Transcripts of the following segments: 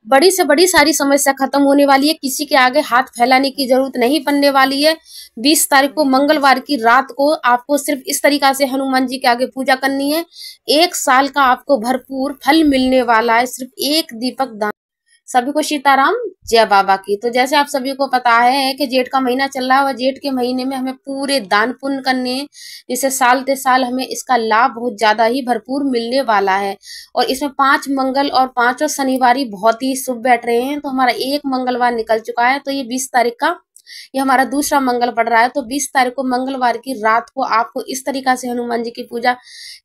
बड़ी से बड़ी सारी समस्या खत्म होने वाली है। किसी के आगे हाथ फैलाने की जरूरत नहीं पड़ने वाली है। 20 तारीख को मंगलवार की रात को आपको सिर्फ इस तरीका से हनुमान जी के आगे पूजा करनी है। 1 साल का आपको भरपूर फल मिलने वाला है सिर्फ एक दीपक दान। सभी को सीताराम, जय बाबा की। तो जैसे आप सभी को पता है कि जेठ का महीना चल रहा है और जेठ के महीने में हमें पूरे दान पुण्य करने हैं, जिससे साल ते साल हमें इसका लाभ बहुत ज्यादा ही भरपूर मिलने वाला है। और इसमें 5 मंगल और 5 शनिवार ही बहुत ही शुभ बैठ रहे हैं। तो हमारा एक मंगलवार निकल चुका है, तो ये 20 तारीख का ये हमारा दूसरा मंगल पड़ रहा है। तो 20 तारीख को मंगलवार की रात को आपको इस तरीका से हनुमान जी की पूजा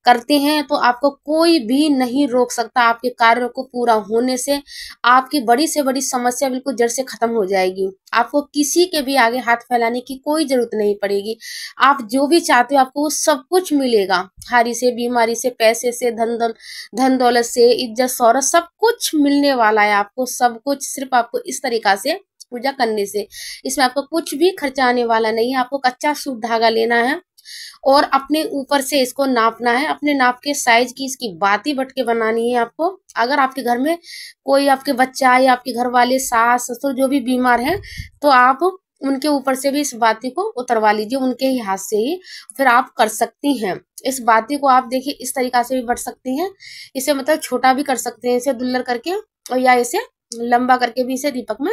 करते हैं तो आपको कोई भी नहीं रोक सकता आपके कार्यों को पूरा होने से। आपकी बड़ी से बड़ी समस्या बिल्कुल जड़ से खत्म हो जाएगी। आपको किसी के भी आगे हाथ फैलाने की कोई जरूरत नहीं पड़ेगी। आप जो भी चाहते हो आपको वो सब कुछ मिलेगा। हारी से, बीमारी से, पैसे से, धन दौलत से, इज्जत शौहरत, सब कुछ मिलने वाला है आपको। सब कुछ सिर्फ आपको इस तरीका से पूजा करने से। इसमें आपको कुछ भी खर्चा आने वाला नहीं है। आपको कच्चा सूत धागा लेना है और अपने ऊपर से इसको नापना है। अपने नाप के साइज की इसकी बाती बट के बनानी है आपको। अगर आपके घर में कोई आपके बच्चा या आपके घर वाले सास ससुर जो भी बीमार है तो आप उनके ऊपर से भी इस बाती को उतरवा लीजिए, उनके ही हाथ से ही फिर आप कर सकती हैं। इस बाती को आप देखिए इस तरीका से भी बट सकती हैं। इसे मतलब छोटा भी कर सकते हैं, इसे दुल्लर करके, और या इसे लंबा करके भी इसे दीपक में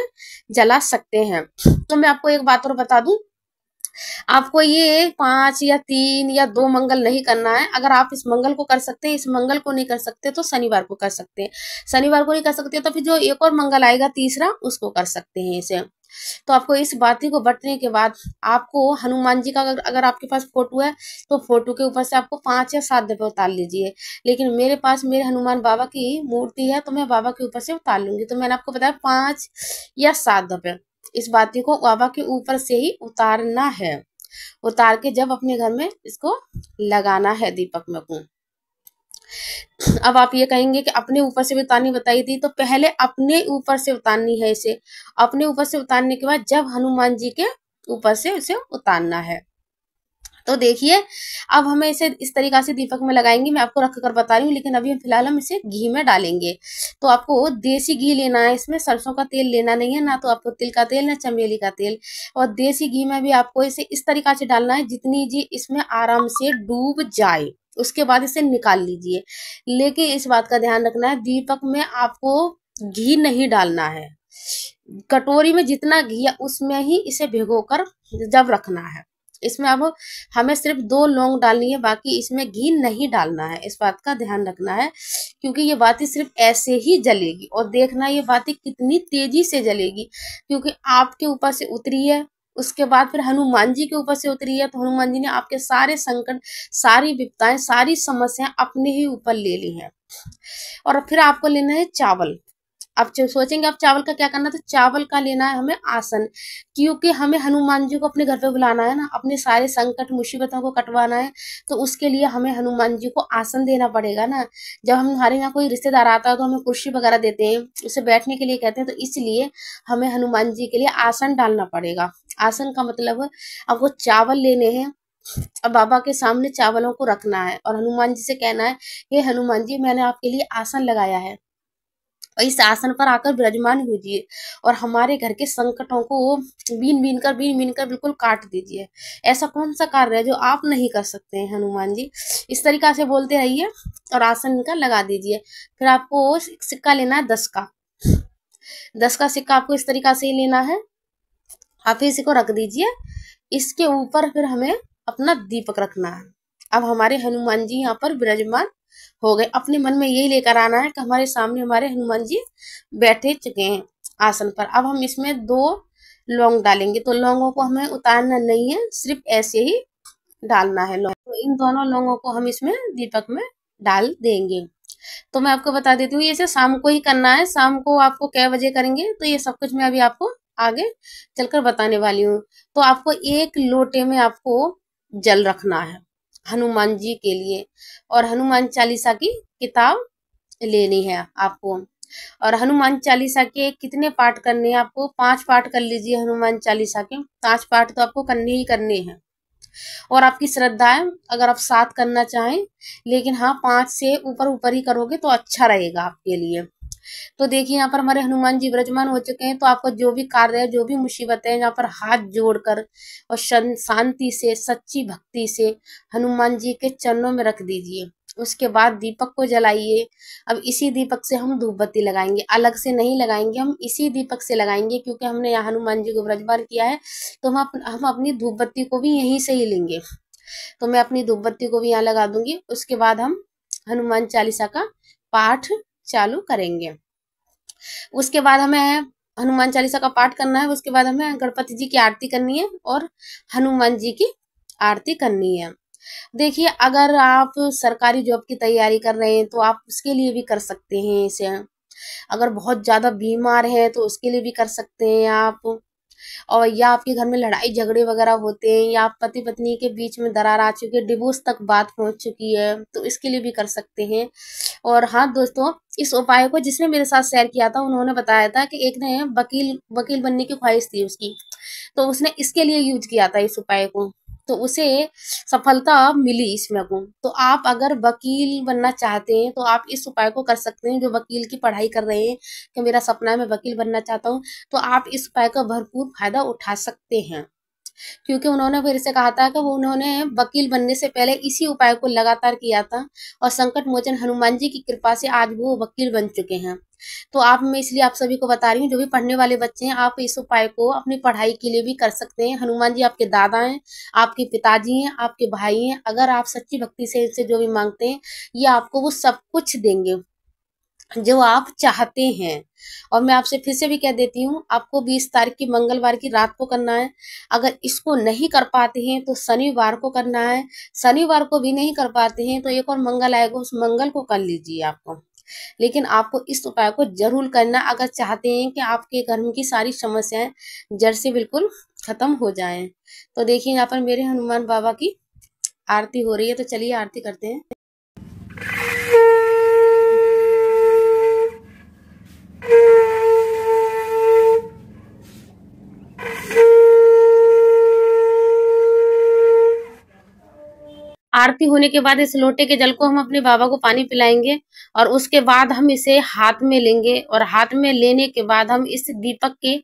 जला सकते हैं। तो मैं आपको एक बात और बता दूं, आपको ये 5 या 3 या 2 मंगल नहीं करना है। अगर आप इस मंगल को कर सकते हैं, इस मंगल को नहीं कर सकते तो शनिवार को कर सकते हैं। शनिवार को नहीं कर सकते तो फिर जो एक और मंगल आएगा तीसरा, उसको कर सकते हैं इसे। तो आपको इस बाती को बटने के बाद आपको हनुमान जी का अगर आपके पास फोटो है तो फोटो के ऊपर से आपको 5 या 7 दफे उतार लीजिए। लेकिन मेरे पास मेरे हनुमान बाबा की मूर्ति है तो मैं बाबा के ऊपर से उतार लूंगी। तो मैंने आपको बताया 5 या 7 दफे इस बाती को बाबा के ऊपर से ही उतारना है। उतार के जब अपने घर में इसको लगाना है दीपक में को। अब आप ये कहेंगे कि अपने ऊपर से उतारनी बताई थी, तो पहले अपने ऊपर से उतारनी है इसे। अपने ऊपर से उतारने के बाद जब हनुमान जी के ऊपर से इसे उतारना है। तो देखिए अब हमें इसे इस तरीका से दीपक में लगाएंगे। मैं आपको रख कर बता रही हूँ, लेकिन अभी फिलहाल हम इसे घी में डालेंगे। तो आपको देसी घी लेना है, इसमें सरसों का तेल लेना नहीं है, ना तो आपको तिल का तेल ना चमेली का तेल। और देसी घी में भी आपको इसे इस तरीका से डालना है जितनी जी इसमें आराम से डूब जाए, उसके बाद इसे निकाल लीजिए। लेकिन इस बात का ध्यान रखना है, दीपक में आपको घी नहीं डालना है। कटोरी में जितना घी है उसमें ही इसे भिगोकर जब रखना है। इसमें अब हमें सिर्फ 2 लौंग डालनी है, बाकी इसमें घी नहीं डालना है। इस बात का ध्यान रखना है, क्योंकि ये बाती सिर्फ ऐसे ही जलेगी। और देखना ये बाती कितनी तेजी से जलेगी, क्योंकि आपके ऊपर से उतरी है, उसके बाद फिर हनुमान जी के ऊपर से उतरी है। तो हनुमान जी ने आपके सारे संकट, सारी विपदाएं, सारी समस्याएं अपने ही ऊपर ले ली हैं। और फिर आपको लेना है चावल। आप जो सोचेंगे आप चावल का क्या करना, तो चावल का लेना है हमें आसन। क्योंकि हमें हनुमान जी को अपने घर पे बुलाना है ना, अपने सारे संकट मुसीबतों को कटवाना है, तो उसके लिए हमें हनुमान जी को आसन देना पड़ेगा ना। जब हम हमारे यहाँ कोई रिश्तेदार आता है तो हमें कुर्सी वगैरह देते हैं, उसे बैठने के लिए कहते हैं, तो इसलिए हमें हनुमान जी के लिए आसन डालना पड़ेगा। आसन का मतलब आपको चावल लेने हैं, अब बाबा के सामने चावलों को रखना है और हनुमान जी से कहना है, हे हनुमान जी मैंने आपके लिए आसन लगाया है, और इस आसन पर आकर विराजमान होजिए और हमारे घर के संकटों को बीन बीन कर बिल्कुल काट दीजिए। ऐसा कौन सा कार्य है जो आप नहीं कर सकते हैं हनुमान जी। इस तरीका से बोलते रहिए और आसन इनका लगा दीजिए। फिर आपको सिक्का लेना है 10 का। 10 का सिक्का आपको इस तरीका से ही लेना है। आप इसी को रख दीजिए। इसके ऊपर फिर हमें अपना दीपक रखना है। अब हमारे हनुमान जी यहाँ पर विराजमान हो गए। अपने मन में यही लेकर आना है कि हमारे सामने हमारे हनुमान जी बैठे चुके हैं आसन पर। अब हम इसमें 2 लौंग डालेंगे। तो लौंगों को हमें उतारना नहीं है, सिर्फ ऐसे ही डालना है लौंग। तो इन दोनों लौंगों को हम इसमें दीपक में डाल देंगे। तो मैं आपको बता देती हूँ, ये शाम को ही करना है। शाम को आपको कै बजे करेंगे तो ये सब कुछ मैं अभी आपको आगे चलकर बताने वाली हूँ। तो आपको 1 लोटे में आपको जल रखना है हनुमान जी के लिए, और हनुमान चालीसा की किताब लेनी है आपको। और हनुमान चालीसा के कितने पाठ करने हैं आपको? 5 पाठ कर लीजिए हनुमान चालीसा के। 5 पाठ तो आपको करने ही करने हैं। और आपकी श्रद्धा है, अगर आप 7 करना चाहें, लेकिन हाँ 5 से ऊपर ऊपर ही करोगे तो अच्छा रहेगा आपके लिए। तो देखिए यहाँ पर हमारे हनुमान जी विराजमान हो चुके हैं। तो आपका जो भी कार्य है, जो भी मुसीबत है, यहाँ पर हाथ जोड़कर और शांति से, सच्ची भक्ति से हनुमान जी के चरणों में रख दीजिए। उसके बाद दीपक को जलाइए। अब इसी दीपक से हम धूप बत्ती लगाएंगे, अलग से नहीं लगाएंगे, हम इसी दीपक से लगाएंगे, क्योंकि हमने यहाँ हनुमान जी को विराजमान किया है। तो हम अपनी धूप बत्ती को भी यहीं से ही लेंगे। तो मैं अपनी धूप बत्ती को भी यहाँ लगा दूंगी। उसके बाद हम हनुमान चालीसा का पाठ चालू करेंगे। उसके बाद हमें हनुमान चालीसा का पाठ करना है। उसके बाद हमें गणपति जी की आरती करनी है और हनुमान जी की आरती करनी है। देखिए, अगर आप सरकारी जॉब की तैयारी कर रहे हैं तो आप उसके लिए भी कर सकते हैं इसे। अगर बहुत ज्यादा बीमार है तो उसके लिए भी कर सकते हैं आप। और या आपके घर में लड़ाई झगड़े वगैरह होते हैं, या पति पत्नी के बीच में दरार आ चुकी है, डिवोर्स तक बात पहुंच चुकी है, तो इसके लिए भी कर सकते हैं। और हाँ दोस्तों, इस उपाय को जिसने मेरे साथ शेयर किया था उन्होंने बताया था कि एक ने वकील वकील बनने की ख्वाहिश थी उसकी, तो उसने इसके लिए यूज किया था इस उपाय को, तो उसे सफलता मिली इसमें को। तो आप अगर वकील बनना चाहते हैं तो आप इस उपाय को कर सकते हैं। जो वकील की पढ़ाई कर रहे हैं कि मेरा सपना है मैं वकील बनना चाहता हूँ, तो आप इस उपाय का भरपूर फायदा उठा सकते हैं। क्योंकि उन्होंने मेरे से कहा था कि वो उन्होंने वकील बनने से पहले इसी उपाय को लगातार किया था, और संकट मोचन हनुमान जी की कृपा से आज वो वकील बन चुके हैं। तो मैं इसलिए आप सभी को बता रही हूँ, जो भी पढ़ने वाले बच्चे हैं, आप इस उपाय को अपनी पढ़ाई के लिए भी कर सकते हैं। हनुमान जी आपके दादा हैं, आपके पिताजी हैं, आपके भाई हैं। अगर आप सच्ची भक्ति से इनसे जो भी मांगते हैं, ये आपको वो सब कुछ देंगे जो आप चाहते हैं। और मैं आपसे फिर से भी कह देती हूँ, आपको 20 तारीख की मंगलवार की रात को करना है। अगर इसको नहीं कर पाते हैं तो शनिवार को करना है। शनिवार को भी नहीं कर पाते हैं तो एक और मंगल आएगा, उस मंगल को कर लीजिए आपको। लेकिन आपको इस उपाय को जरूर करना, अगर चाहते हैं कि आपके घर की सारी समस्याएं जड़ से बिल्कुल खत्म हो जाएं। तो देखिए यहाँ पर मेरे हनुमान बाबा की आरती हो रही है, तो चलिए आरती करते हैं। आरती होने के बाद इस लोटे के जल को हम अपने बाबा को पानी पिलाएंगे, और उसके बाद हम इसे हाथ में लेंगे, और हाथ में लेने के बाद हम इस दीपक के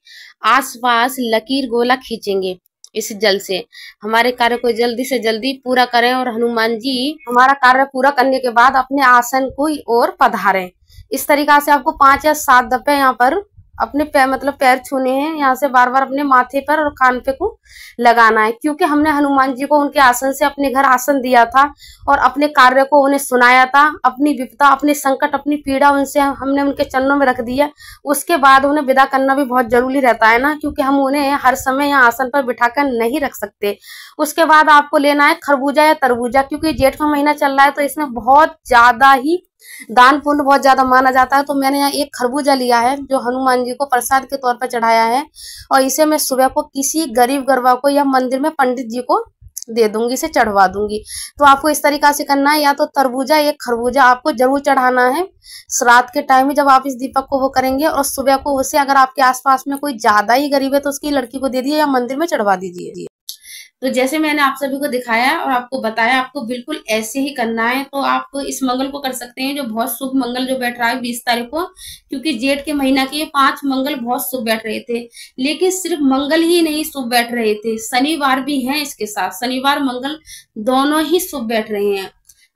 आसपास लकीर गोला खींचेंगे इस जल से। हमारे कार्य को जल्दी से जल्दी पूरा करें, और हनुमान जी हमारा कार्य पूरा करने के बाद अपने आसन को ओर पधारें। इस तरीका से आपको 5 या 7 दफे यहाँ पर अपने पैर छूने हैं, यहाँ से बार बार अपने माथे पर और कान पे को लगाना है। क्योंकि हमने हनुमान जी को उनके आसन से अपने घर आसन दिया था, और अपने कार्य को उन्हें सुनाया था। अपनी विपदा, अपने संकट, अपनी पीड़ा उनसे हमने उनके चरणों में रख दिया। उसके बाद उन्हें विदा करना भी बहुत जरूरी रहता है ना, क्योंकि हम उन्हें हर समय यहाँ आसन पर बिठाकर नहीं रख सकते। उसके बाद आपको लेना है खरबूजा या तरबूजा, क्योंकि जेठ का महीना चल रहा है, तो इसमें बहुत ज्यादा ही दान पुण्य बहुत ज्यादा माना जाता है। तो मैंने यहाँ एक खरबूजा लिया है, जो हनुमान जी को प्रसाद के तौर पर चढ़ाया है, और इसे मैं सुबह को किसी गरीब गरबा को या मंदिर में पंडित जी को दे दूंगी, इसे चढ़वा दूंगी। तो आपको इस तरीका से करना है, या तो तरबूजा एक खरबूजा आपको जरूर चढ़ाना है श्राद्ध के टाइम में, जब आप इस दीपक को वो करेंगे। और सुबह को उसे, अगर आपके आसपास में कोई ज्यादा ही गरीब है तो उसकी लड़की को दे दिए या मंदिर में चढ़वा दीजिए। तो जैसे मैंने आप सभी को दिखाया और आपको बताया, आपको बिल्कुल ऐसे ही करना है। तो आप इस मंगल को कर सकते हैं, जो बहुत शुभ मंगल जो बैठ रहा है 20 तारीख को, क्योंकि जेठ के महीना के 5 मंगल बहुत शुभ बैठ रहे थे। लेकिन सिर्फ मंगल ही नहीं शुभ बैठ रहे थे, शनिवार भी हैं इसके साथ, शनिवार मंगल दोनों ही शुभ बैठ रहे हैं।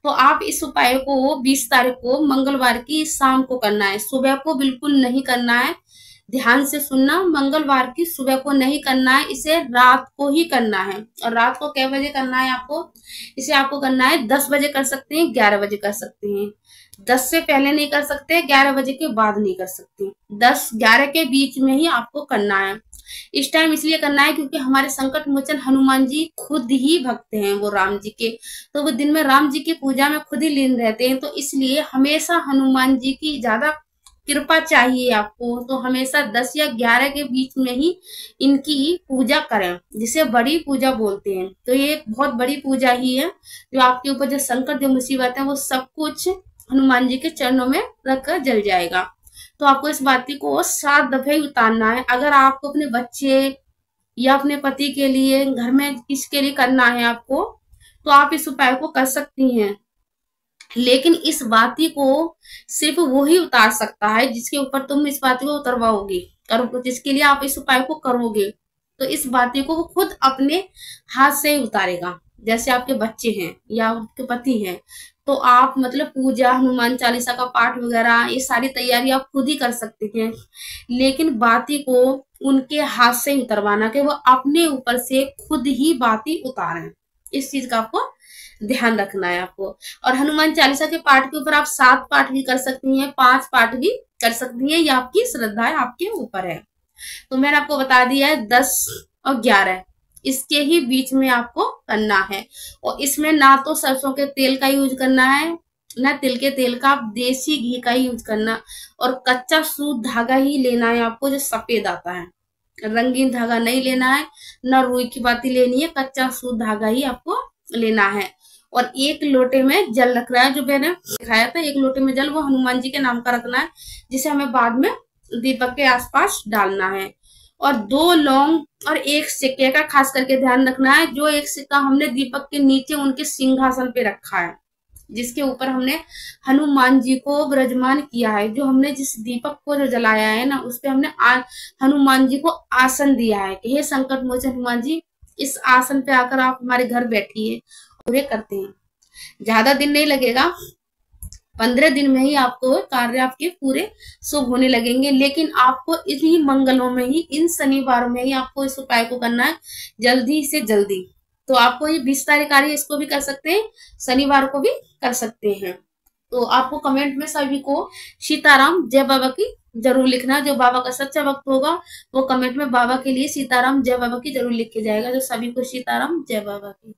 तो आप इस उपाय को 20 तारीख को मंगलवार की शाम को करना है, सुबह को बिल्कुल नहीं करना है। ध्यान से सुनना, मंगलवार की सुबह को नहीं करना है, इसे रात को ही करना है। और रात को कै बजे करना है आपको? इसे आपको करना है 10 बजे कर सकते हैं, 11 बजे कर सकते हैं। 10 से पहले नहीं कर सकते, 11 बजे के बाद नहीं कर सकते। 10-11 के बीच में ही आपको करना है। इस टाइम इसलिए करना है क्योंकि हमारे संकट मोचन हनुमान जी खुद ही भक्त हैं, वो राम जी के। तो वो दिन में राम जी की पूजा में खुद ही लीन रहते हैं, तो इसलिए हमेशा हनुमान जी की ज्यादा कृपा चाहिए आपको। तो हमेशा 10 या 11 के बीच में ही इनकी पूजा करें, जिसे बड़ी पूजा बोलते हैं। तो ये एक बहुत बड़ी पूजा ही है, जो आपके ऊपर जो संकट, जो मुसीबत है, वो सब कुछ हनुमान जी के चरणों में रखकर जल जाएगा। तो आपको इस बाती को 7 दफे ही उतारना है। अगर आपको अपने बच्चे या अपने पति के लिए, घर में किसके लिए करना है आपको, तो आप इस उपाय को कर सकती हैं। लेकिन इस बाती को सिर्फ वो ही उतार सकता है जिसके ऊपर तुम इस बाती को उतरवाओगे, करो, जिसके लिए आप इस उपाय को करोगे। तो इस बाती को वो खुद अपने हाथ से ही उतारेगा। जैसे आपके बच्चे हैं या आपके पति हैं, तो आप मतलब पूजा, हनुमान चालीसा का पाठ वगैरह ये सारी तैयारी आप खुद ही कर सकते थे, लेकिन बाती को उनके हाथ से ही उतरवाना कि वो अपने ऊपर से खुद ही बाती उतारें। इस चीज का आपको ध्यान रखना है आपको। और हनुमान चालीसा के पाठ के ऊपर आप 7 पाठ भी कर सकती हैं, 5 पाठ भी कर सकती हैं, ये आपकी श्रद्धा है, आपके ऊपर है। तो मैंने आपको बता दिया है 10 और 11 इसके ही बीच में आपको करना है। और इसमें ना तो सरसों के तेल का यूज करना है, ना तिल के तेल का, आप देसी घी का ही यूज करना। और कच्चा सूत धागा ही लेना है आपको, जो सफेद आता है, रंगीन धागा नहीं लेना है, ना रुई की बाती लेनी है, कच्चा सूत धागा ही आपको लेना है। और 1 लोटे में जल रख रहा है, जो मैंने दिखाया था 1 लोटे में जल, वो हनुमान जी के नाम का रखना है, जिसे हमें बाद में दीपक के आसपास डालना है। और 2 लौंग और 1 सिक्के का खास करके ध्यान रखना है, जो 1 सिक्का हमने दीपक के नीचे उनके सिंहासन पे रखा है, जिसके ऊपर हमने हनुमान जी को विराजमान किया है। जो हमने जिस दीपक को जो जलाया है ना, उस पे हमने हनुमान जी को आसन दिया है कि हे संकट मोचन हनुमान जी, इस आसन पे आकर आप हमारे घर बैठिए। पूरे करते हैं, ज्यादा दिन नहीं लगेगा, 15 दिन में ही आपको कार्य आपके पूरे शुभ होने लगेंगे। लेकिन आपको इन्हीं मंगलों में ही, इन शनिवारों में ही आपको इस उपाय को करना है, जल्दी से जल्दी। तो आपको ये 20 तारीख आ रही है, इसको भी कर सकते हैं, शनिवार को भी कर सकते हैं। तो आपको कमेंट में सभी को सीताराम जय बाबा की जरूर लिखना। जो बाबा का सच्चा भक्त होगा वो कमेंट में बाबा के लिए सीताराम जय बाबा की जरूर लिख के जाएगा। जो सभी को सीताराम जय बाबा की।